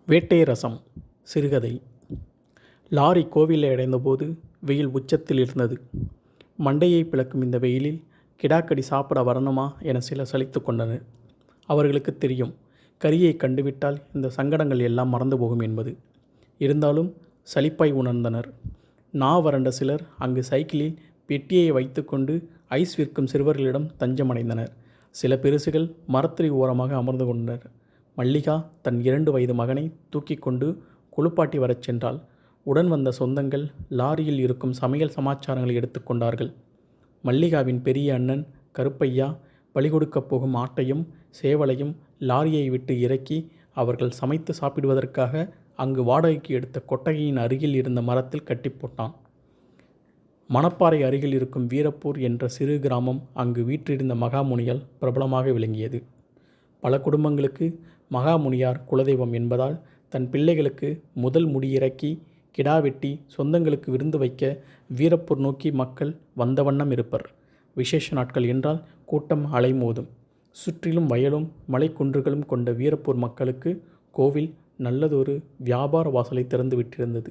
வேட்டை ரசம் சிறுகதை. லாரி கோவிலை அடைந்தபோது வெயில் உச்சத்தில் இருந்தது. மண்டையை பிளக்கும் இந்த வெயிலில் கிடாக்கடி சாப்பிட வரணுமா என சிலர் சலித்து கொண்டனர். அவர்களுக்கு தெரியும், கரியை கண்டுவிட்டால் இந்த சங்கடங்கள் எல்லாம் மறந்து போகும் என்பது. இருந்தாலும் சலிப்பாய் உணர்ந்தனர். வறண்ட சிலர் அங்கு சைக்கிளில் பெட்டியை வைத்துக்கொண்டு ஐஸ் விற்கும் சிறுவர்களிடம் தஞ்சமடைந்தனர். சில பெருசுகள் மரத்தடி ஓரமாக அமர்ந்து கொண்டனர். மல்லிகா தன் 2 வயது மகனை தூக்கி கொண்டு குளிப்பாட்டி வரச் சென்றாள். உடன் வந்த சொந்தங்கள் லாரியில் இருக்கும் சமையல் சமாச்சாரங்களை எடுத்துக்கொண்டார்கள். மல்லிகாவின் பெரிய அண்ணன் கருப்பையா பலி கொடுக்கப் போகும் ஆட்டையும் சேவலையும் லாரியை விட்டு இறக்கி அவர்கள் சமைத்து சாப்பிடுவதற்காக அங்கு வாடகைக்கு எடுத்த கொட்டகையின் அருகில் இருந்த மரத்தில் கட்டி போட்டான். மணப்பாறை அருகில் இருக்கும் வீரப்பூர் என்ற சிறு கிராமம் அங்கு வீற்றிருந்த மகாமுனியால் பிரபலமாக விளங்கியது. பல குடும்பங்களுக்கு மகாமுனியார் குலதெய்வம் என்பதால் தன் பிள்ளைகளுக்கு முதல் முடியிறக்கி கிடா வெட்டி சொந்தங்களுக்கு விருந்து வைக்க வீரப்பூர் நோக்கி மக்கள் வந்த வண்ணம் இருப்பர். விசேஷ நாட்கள் என்றால் கூட்டம் அலைமோதும். சுற்றிலும் வயலும் மலைக்குன்றுகளும் கொண்ட வீரப்பூர் மக்களுக்கு கோவில் நல்லதொரு வியாபார வாசலை திறந்து விட்டிருந்தது.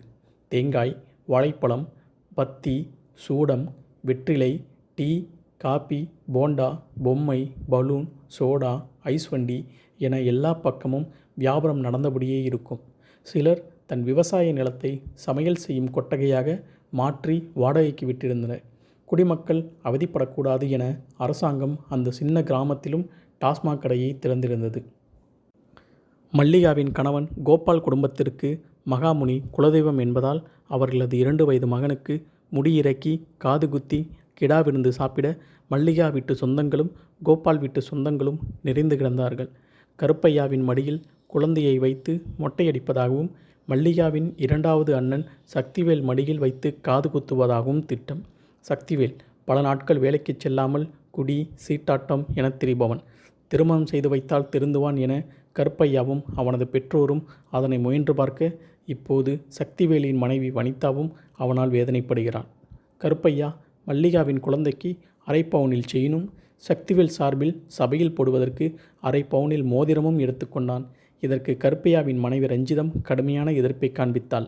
தேங்காய், வாழைப்பழம், பத்தி, சூடம், வெற்றிலை, டீ, காபி, போண்டா, பொம்மை, பலூன், சோடா, ஐஸ் வண்டி என எல்லா பக்கமும் வியாபாரம் நடந்தபடியே இருக்கும். சிலர் தன் விவசாய நிலத்தை சமையல் செய்யும் கொட்டகையாக மாற்றி வாடகைக்கு விட்டிருந்தனர். குடிமக்கள் அவதிப்படக்கூடாது என அரசாங்கம் அந்த சின்ன கிராமத்திலும் டாஸ்மாக் கடையை திறந்திருந்தது. மல்லிகாவின் கணவன் கோபால் குடும்பத்திற்கு மகாமுனி குலதெய்வம் என்பதால் அவர்களது 2 வயது மகனுக்கு முடியிறக்கி காது குத்தி கிடா விருந்து சாப்பிட மல்லிகா வீட்டு சொந்தங்களும் கோபால் வீட்டு சொந்தங்களும் நிறைந்து கிடந்தார்கள். கருப்பையாவின் மடியில் குழந்தையை வைத்து மொட்டையடிப்பதாகவும் மல்லிகாவின் 2வது அண்ணன் சக்திவேல் மடியில் வைத்து காது குத்துவதாகவும் திட்டம். சக்திவேல் பல நாட்கள் வேலைக்கு செல்லாமல் குடி, சீட்டாட்டம் என திரிபவன். திருமணம் செய்து வைத்தால் திருந்துவான் என கருப்பையாவும் அவனது பெற்றோரும் அதனை முயன்று பார்க்க இப்போது சக்திவேலின் மனைவி வனிதாவும் அவனால் வேதனைப்படுகிறான். கருப்பையா மல்லிகாவின் குழந்தைக்கு அரை பவுனில் செயினும் சக்திவேல் சார்பில் சபையில் போடுவதற்கு அரை பவுனில் மோதிரமும் எடுத்துக்கொண்டான். இதற்கு கருப்பையாவின் மனைவி ரஞ்சிதம் கடுமையான எதிர்ப்பை காண்பித்தாள்.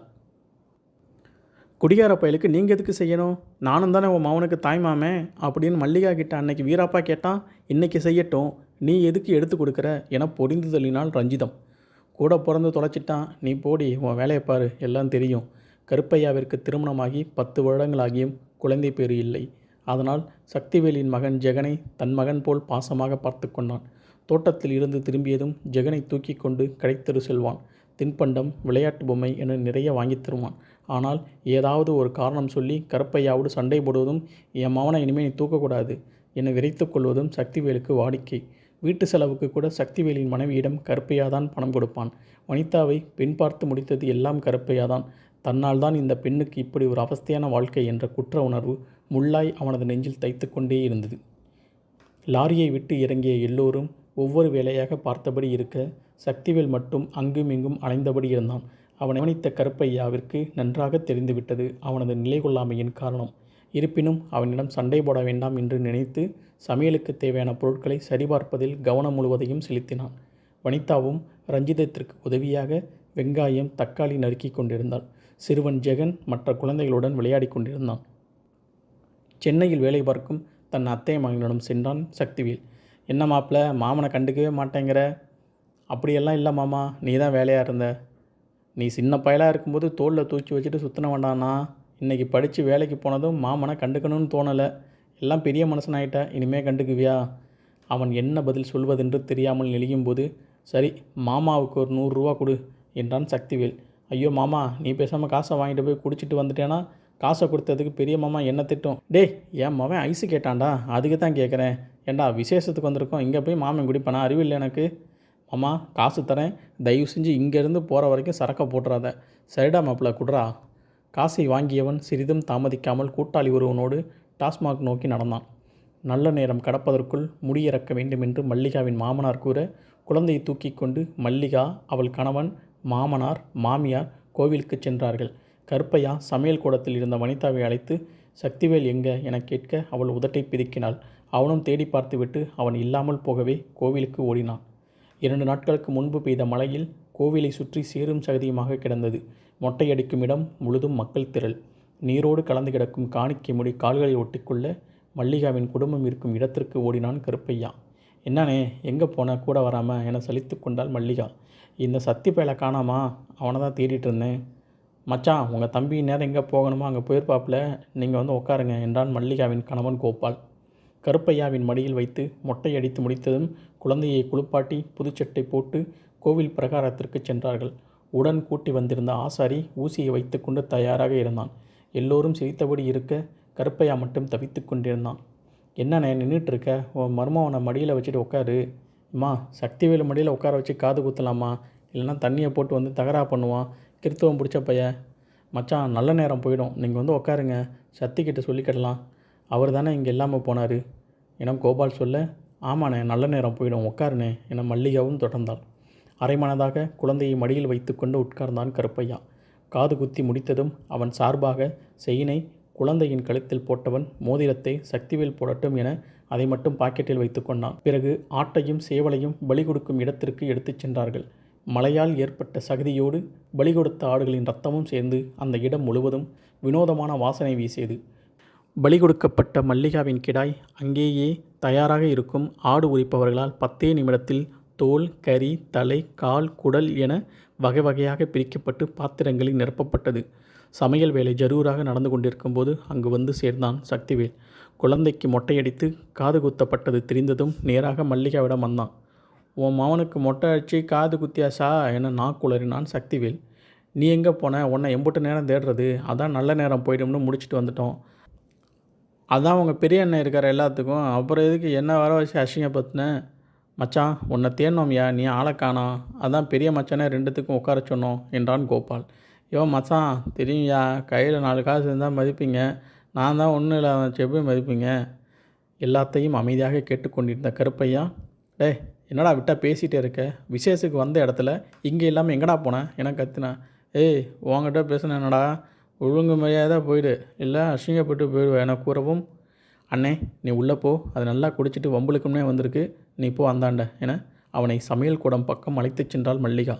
குடிகார பயலுக்கு நீங்கள் எதுக்கு செய்யணும்? நானும் தானே உன் மவனுக்கு தாய்மாமே அப்படின்னு மல்லிகா கிட்ட அன்னைக்கு வீராப்பா கேட்டான். இன்னைக்கு செய்யட்டும், நீ எதுக்கு எடுத்து கொடுக்குற என பொறிந்து தள்ளினாள் ரஞ்சிதம். கூட பிறந்து தொலைச்சிட்டான், நீ போடி, உன் வேலையை பாரு, எல்லாம் தெரியும். கருப்பையாவிற்கு திருமணமாகி 10 வருடங்களாகியும் குழந்தை பேறு இல்லை. அதனால் சக்திவேலின் மகன் ஜெகனை தன் மகன் போல் பாசமாக பார்த்து கொண்டான். தோட்டத்தில் இருந்து திரும்பியதும் ஜெகனை தூக்கி கொண்டு கடைத்தெரு செல்வான். தின்பண்டம், விளையாட்டு பொம்மை என நிறைய வாங்கி தருவான். ஆனால் ஏதாவது ஒரு காரணம் சொல்லி கருப்பையாவோடு சண்டை போடுவதும் என் மவனை இனிமேல் நீ தூக்கக்கூடாது என விரைத்து கொள்வதும் சக்திவேலுக்கு வாடிக்கை. வீட்டு செலவுக்கு கூட சக்திவேலின் மனைவியிடம் கருப்பையாதான் பணம் கொடுப்பான். வனிதாவை பெண் பார்த்து முடித்தது எல்லாம் கருப்பையாதான். தன்னால் தான் இந்த பெண்ணுக்கு இப்படி ஒரு அவஸ்தையான வாழ்க்கை என்ற குற்ற உணர்வு முள்ளாய் அவனது நெஞ்சில் தைத்து கொண்டே இருந்தது. லாரியை விட்டு இறங்கிய எல்லோரும் ஒவ்வொரு வேலையாக பார்த்தபடி இருக்க சக்திவேல் மட்டும் அங்கும் இங்கும் அலைந்தபடி இருந்தான். அவனை கவனித்த கருப்பையாவிற்கு நன்றாக தெரிந்துவிட்டது அவனது நிலை கொள்ளாமையின் காரணம். இருப்பினும் அவனிடம் சண்டை போட வேண்டாம் என்று நினைத்து சமையலுக்கு தேவையான பொருட்களை சரிபார்ப்பதில் கவனம் முழுவதையும் செலுத்தினான். வனிதாவும் ரஞ்சிதத்திற்கு உதவியாக வெங்காயம், தக்காளி நறுக்கி கொண்டிருந்தாள். சிறுவன் ஜெகன் மற்ற குழந்தைகளுடன் விளையாடி கொண்டிருந்தான். சென்னையில் வேலை பார்க்கும் தன் அத்தை மகனிடம் சென்றான் சக்திவேல். என்ன மாப்பிள்ள, மாமனை கண்டுக்கவே மாட்டேங்கிற? அப்படியெல்லாம் இல்லை மாமா, நீ தான் வேலையாக இருந்த. நீ சின்ன பயலாக இருக்கும்போது தோளில் தூக்கி வச்சுட்டு சுற்றின வேண்டானா? இன்றைக்கி படித்து வேலைக்கு போனதும் மாமனை கண்டுக்கணும்னு தோணலை. எல்லாம் பெரிய மனுஷனாயிட்ட, இனிமேல் கண்டுக்குவியா? அவன் என்ன பதில் சொல்வதென்று தெரியாமல் நெளியும் போது, சரி மாமாவுக்கு ஒரு 100 ரூபா கொடு என்றான் சக்திவேல். ஐயோ மாமா, நீ பேசாமல் காசை வாங்கிட்டு போய் குடிச்சிட்டு வந்துட்டேன்னா காசை கொடுத்ததுக்கு பெரிய மாமா என்ன திட்டம். டேய், என் மவன் ஐஸு கேட்டான்டா, அதுக்கு தான் கேட்குறேன். ஏண்டா விசேஷத்துக்கு வந்திருக்கோம், இங்கே போய் மாமன் குடிப்பானா? அறிவில்லை எனக்கு. மாமா காசு தரேன், தயவு செஞ்சு இங்கேருந்து போகிற வரைக்கும் சரக்கை போட்டுறாத. சரிடா மாப்பிள்ள, குட்ரா. காசை வாங்கியவன் சிறிதும் தாமதிக்காமல் கூட்டாளி ஒருவனோடு டாஸ்மாக் நோக்கி நடந்தான். நல்ல நேரம் கடப்பதற்குள் முடியிறக்க வேண்டுமென்று மல்லிகாவின் மாமனார் கூற குழந்தையை தூக்கி கொண்டு மல்லிகா, அவள் கணவன், மாமனார், மாமியார் கோவிலுக்கு சென்றார்கள். கருப்பையா சமையல் கூடத்தில் இருந்த வனிதாவை அழைத்து சக்திவேல் எங்க என கேட்க அவள் உதட்டை பிதுக்கினாள். அவனும் தேடி பார்த்துவிட்டு அவன் இல்லாமல் போகவே கோவிலுக்கு ஓடினான். 2 நாட்களுக்கு முன்பு பெய்த மழையில் கோவிலை சுற்றி சேரும் சகதியுமாக கிடந்தது. மொட்டையடிக்கும் இடம் முழுதும் மக்கள் திரள். நீரோடு கலந்து கிடக்கும் காணிக்கை முடி கால்களை ஒட்டிக்கொள்ள மல்லிகாவின் குடும்பம் இருக்கும் இடத்திற்கு ஓடினான் கருப்பையா. என்னண்ணே எங்கே போன கூட வராமல் என சலித்து கொண்டாள் மல்லிகா. இந்த சத்தி பயலை காணாமா, அவனை தான் தேடிட்டு இருந்தேன். மச்சான் உங்கள் தம்பி நேரம் எங்கே போகணுமோ அங்கே போயிருப்பாப்புல, நீங்கள் வந்து உட்காருங்க என்றான் மல்லிகாவின் கணவன் கோபால். கருப்பையாவின் மடியில் வைத்து மொட்டையடித்து முடித்ததும் குழந்தையை குளிப்பாட்டி புதுச்சட்டை போட்டு கோவில் பிரகாரத்திற்கு சென்றார்கள். உடன் கூட்டி வந்திருந்த ஆசாரி ஊசியை வைத்து கொண்டு தயாராக இருந்தான். எல்லோரும் சிரித்தபடி இருக்க கருப்பையா மட்டும் தவித்து கொண்டிருந்தான். என்னண்ணே நின்றுட்டுருக்க, உன் மருமவனை மடியில் வச்சுட்டு உட்காரு. அம்மா சக்திவேலு மடியில் உட்கார வச்சு காது குத்தலாமா, இல்லைனா தண்ணியை போட்டு வந்து தகரா பண்ணுவான், கிறித்துவம் பிடிச்ச பையன். மச்சான் நல்ல நேரம் போயிடும், நீங்கள் வந்து உட்காருங்க, சத்திக்கிட்ட சொல்லிக்கிடலாம், அவர் தானே இங்கே இல்லாமல் போனார் என கோபால் சொல்ல, ஆமாண்ணே நல்ல நேரம் போயிடும் உட்காருனே என மல்லிகாவும் தொடர்ந்தாள். அரைமனதாக குழந்தையை மடியில் வைத்து கொண்டு உட்கார்ந்தான் கருப்பையா. காது குத்தி முடித்ததும் அவன் சார்பாக செயினை குழந்தையின் கழுத்தில் போட்டவன் மோதிரத்தை சக்திவேல் போடட்டும் என அதை மட்டும் பாக்கெட்டில் வைத்து கொண்டான். பிறகு ஆட்டையும் சேவலையும் பலி கொடுக்கும் இடத்திற்கு எடுத்துச் சென்றார்கள். மழையால் ஏற்பட்ட சகதியோடு பலி கொடுத்த ஆடுகளின் இரத்தமும் சேர்ந்து அந்த இடம் முழுவதும் வினோதமான வாசனை வீசியது. பலி கொடுக்கப்பட்ட மல்லிகாவின் கிடாய் அங்கேயே தயாராக இருக்கும் ஆடு உரிப்பவர்களால் 10 நிமிடத்தில் தோல், கறி, தலை, கால், குடல் என வகை வகையாக பிரிக்கப்பட்டு பாத்திரங்களில் நிரப்பப்பட்டது. சமையல் வேலை ஜரூராக நடந்து கொண்டிருக்கும் போது அங்கு வந்து சேர்ந்தான் சக்திவேல். குழந்தைக்கு மொட்டையடித்து காது குத்தப்பட்டது தெரிந்ததும் நேராக மல்லிகாவிடம் வந்தான். உன் மவனுக்கு மொட்டை அடித்து காது குத்தியாசா என நாக்குளறினான் சக்திவேல். நீ எங்கே போன, உன்னை எம்புட்டு நேரம் தேடுறது, அதான் நல்ல நேரம் போய்டும்னு முடிச்சுட்டு வந்துட்டோம். அதான் உங்கள் பெரிய அண்ணன் இருக்கார் எல்லாத்துக்கும், அப்புறம் எதுக்கு என்ன வர வச்சு அசிங்கப்படுத்தினேன். மச்சான் உன்னை தேடினோம்யா, நீ ஆளை காணோம், அதான் பெரிய மச்சானே 2த்துக்கும் உட்கார சொன்னோம் என்றான் கோபால். மச்சான் தெரியும்யா, கையில் 4 காசு இருந்தால் மதிப்பீங்க, நான் தான் ஒன்றும் இல்லை எப்படி மதிப்பீங்க. எல்லாத்தையும் அமைதியாக கேட்டுக்கொண்டிருந்த கருப்பையா, டே என்னடா விட்டால் பேசிகிட்டே இருக்க, விசேஷத்துக்கு வந்த இடத்துல இங்கே இல்லாமல் எங்கடா போனேன் என கத்தினேன். ஏய் உங்ககிட்ட பேசுனேன் என்னடா, ஒழுங்கு மரியாதை போயிடு, இல்லை அசிங்கப்பட்டு போயிடுவேன் என கூறவும், அண்ணே நீ உள்ளே போ, அது நல்லா குடிச்சிட்டு வம்புலுக்கும்னே வந்திருக்கு, நீ போ அந்தாண்ட என அவனை சமையல் கூடம் பக்கம் அழைத்துச் சென்றாள் மல்லிகா.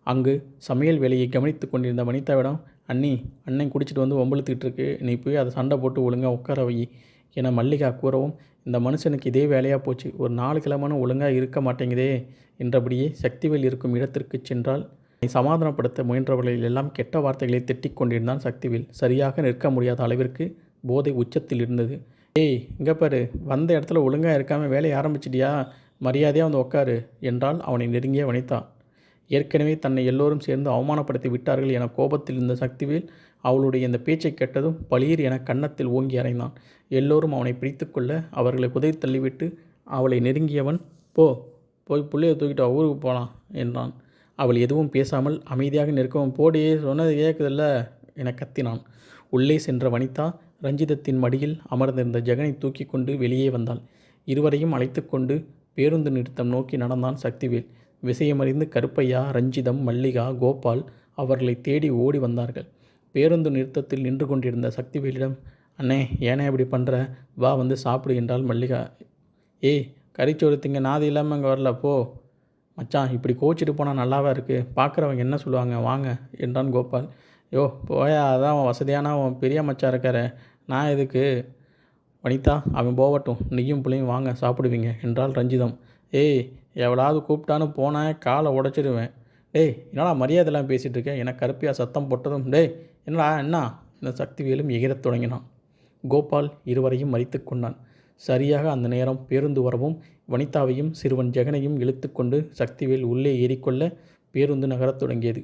அங்கு சமையல் வேலையை கவனித்து கொண்டிருந்த வனிதாவிடம், அண்ணன் குடிச்சிட்டு வந்து வம்புழுத்துக்கிட்டு இருக்கு, நீ போய் அதை சண்டை போட்டு ஒழுங்காக உட்கார வை என மல்லிகா கூறவும், இந்த மனுஷனுக்கு இதே வேலையாக போச்சு, ஒரு 4 கிழமைன்னு ஒழுங்காக இருக்க மாட்டேங்குதே என்றபடியே சக்திவேல் இருக்கும் இடத்திற்கு சென்றால் சமாதானப்படுத்த முயன்றவர்களில் எல்லாம் கெட்ட வார்த்தைகளை திட்டிக் கொண்டிருந்தான் சக்திவேல். சரியாக நிற்க முடியாத அளவிற்கு போதை உச்சத்தில் இருந்தது. ஏய் இங்கே பாரு, வந்த இடத்துல ஒழுங்காக இருக்காமல் வேலையை ஆரம்பிச்சிட்டியா, மரியாதையாக வந்து உட்காரு என்றால் அவனை நெருங்கிய வனிதான். ஏற்கனவே தன்னை எல்லோரும் சேர்ந்து அவமானப்படுத்தி விட்டார்கள் என கோபத்தில் இருந்த சக்திவேல் அவளுடைய இந்த பேச்சை கேட்டதும் பளீர் என கன்னத்தில் ஓங்கி அறைந்தான். எல்லோரும் அவனை பிடித்து கொள்ள அவர்களை குதை தள்ளிவிட்டு அவளை நெருங்கியவன், போய் புள்ளையை தூக்கிட்டு ஊருக்கு போகலாம் என்றான். அவள் எதுவும் பேசாமல் அமைதியாக நிற்கவும், போடியே சொன்னது கேட்குதில்ல என கத்தினான். உள்ளே சென்ற வனிதா ரஞ்சிதத்தின் மடியில் அமர்ந்திருந்த ஜெகனை தூக்கி கொண்டு வெளியே வந்தாள். இருவரையும் அழைத்து கொண்டு பேருந்து நிறுத்தம் நோக்கி நடந்தான் சக்திவேல். விஷயமறிந்து கருப்பையா, ரஞ்சிதம், மல்லிகா, கோபால் அவர்களை தேடி ஓடி வந்தார்கள். பேருந்து நிறுத்தத்தில் நின்று கொண்டிருந்த சக்திவேலிடம், அண்ணே ஏனே இப்படி பண்ணுற, வா வந்து சாப்பிடு என்றாள் மல்லிகா. ஏய் கறிச்சோறு திங்க நாதி இல்லாமல் அங்கே வரல, போ. மச்சான் இப்படி கோச்சிட்டு போனால் நல்லாவா இருக்குது, பார்க்குறவங்க என்ன சொல்லுவாங்க, வாங்க என்றான் கோபால். போயா, அதான் அவன் வசதியான அவன் பெரிய மச்சான் இருக்கார, நான் எதுக்கு. வனிதா அவன் போகட்டும், நீயும் பிள்ளையும் வாங்க சாப்பிடுவீங்க என்றாள் ரஞ்சிதம். ஏய் எவ்வளவு கூப்பிட்டான்னு போனால் காலை உடச்சிடுவேன். என்னடா மரியாதைலாம் பேசிகிட்டு இருக்கேன் என கருப்பியா சத்தம் போட்டதும், என்னடா என்ன சக்திவேலும் எகிரத் தொடங்கினான். கோபால் இருவரையும் மறித்து கொண்டான். சரியாக அந்த நேரம் பேருந்து வரவும் வனிதாவையும் சிறுவன் ஜெகனையும் இழுத்து கொண்டு சக்திவேல் உள்ளே ஏறிக்கொள்ள பேருந்து நகரத் தொடங்கியது.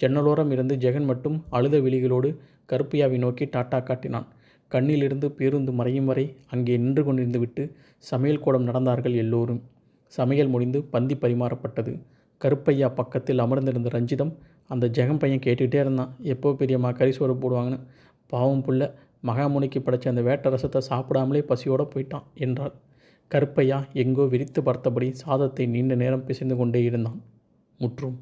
ஜன்னலோரம் இருந்து ஜெகன் மட்டும் அழுத விழிகளோடு கருப்பையாவை நோக்கி டாட்டா காட்டினான். கண்ணிலிருந்து பேருந்து மறையும் வரை அங்கே நின்று கொண்டிருந்து விட்டு சமையல் கூடம் நடந்தார்கள் எல்லோரும். சமையல் முடிந்து பந்தி பரிமாறப்பட்டது. கருப்பையா பக்கத்தில் அமர்ந்திருந்த ரஞ்சிதம் அந்த ஜெகம் பையன் கேட்டுக்கிட்டே இருந்தான், எப்போ பெரியம்மா கறிசோறு போடுவாங்கன்னு. பாவம் புள்ள, மகாமுனிக்கு படைச்ச அந்த வேட்ட ரசத்தை சாப்பிடாமலே பசியோடு போயிட்டான் என்றாள். கருப்பையா எங்கோ விரித்து பார்த்தபடி சாதத்தை நீண்ட நேரம் பிசைந்து கொண்டே இருந்தான். முற்றும்.